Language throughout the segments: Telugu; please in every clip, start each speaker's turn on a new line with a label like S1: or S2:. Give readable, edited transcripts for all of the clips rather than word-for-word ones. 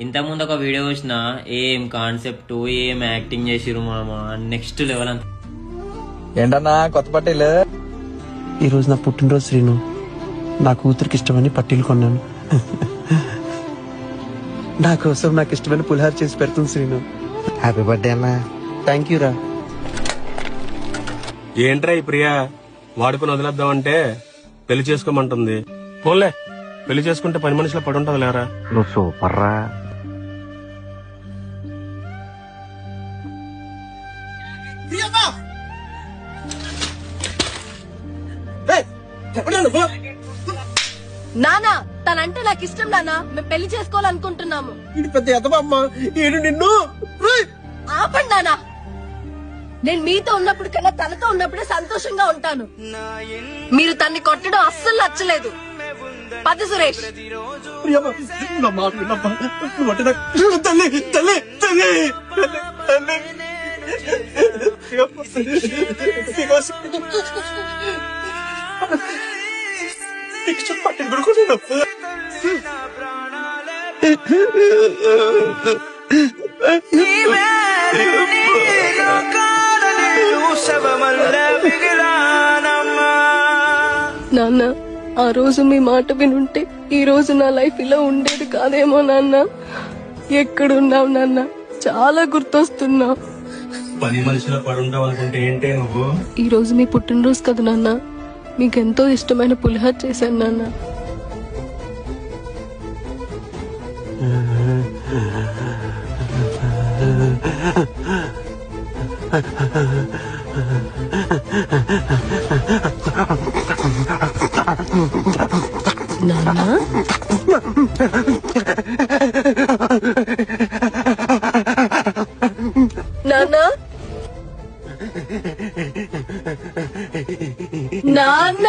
S1: ఇంతకుముందు ఒక వీడియో చూసిన ఏం కాన్సెప్ట్ ఏం యాక్టింగ్ చేసిరు మామ నెక్స్ట్ లెవెల్ అంత.
S2: ఏంటన్నా కొత్త పట్టీలు?
S3: ఈ రోజు నా పుట్టినరోజు శ్రీను. నా కూతురికి ఇష్టమని పట్టీలు కొన్నాను. నా కోసం నాకు ఇష్టమైన పులిహార చేసి పెడుతుంది శ్రీను.
S2: హ్యాపీ బర్త్డే అన్నా.
S3: థ్యాంక్ యూ రా.
S4: ఏంట్రా ఈ ప్రియా వాడుకుని వదిలేద్దామంటే పెళ్లి చేసుకోమంటుంది. పోన్లే, పెళ్లి చేసుకుంటే పని మనిషిలో పడుంటది లేరా.
S2: నువ్వు సూపర్ రా.
S5: నానా తనంటే నాకు ఇష్టం నానా, మేము పెళ్లి చేసుకోవాలనుకుంటున్నాము.
S3: ఇది పెద్ద ఎదవమ్మ, ఈడు నిన్ను.
S5: ఆపండి నానా, నేను మీతో ఉన్నప్పుడు కన్నా తనతో ఉన్నప్పుడే సంతోషంగా ఉంటాను. మీరు తన్ని కొట్టడం అస్సలు నచ్చలేదు. పద సురేష్.
S3: నా మాట విన్నమ్మా. నువ్వంటే నాకు తల్లి తల్లి తల్లి తల్లి.
S5: నాన్న, ఆ రోజు మీ మాట వినుంటే ఈ రోజు నా లైఫ్ ఇలా ఉండేది కాదేమో నాన్న. ఎక్కడున్నావు నాన్న? చాలా గుర్తొస్తున్నావు.
S4: పని మనిషిలో పడుంటావు అనుకుంటే ఏంటే నువ్వు?
S5: ఈ రోజు మీ పుట్టినరోజు కదా నాన్న, మీకెంతో ఇష్టమైన పులిహార చేశాను నాన్న. నాన్న, నాన్న, నాన్న.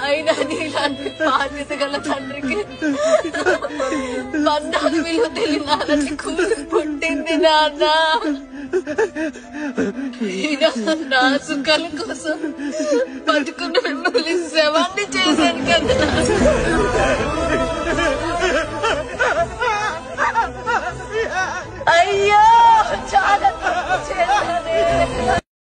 S5: అయినా నీలాంటి బాధ్యత గల తండ్రికి బంధాలు విలువ తెలియని కూతురు పుట్టింది నాన్న. నా సుఖాల కోసం బతుకున్న మిమ్మల్ని శవాన్ని చేశాను కదా. అయ్యో చాలా చేశాను.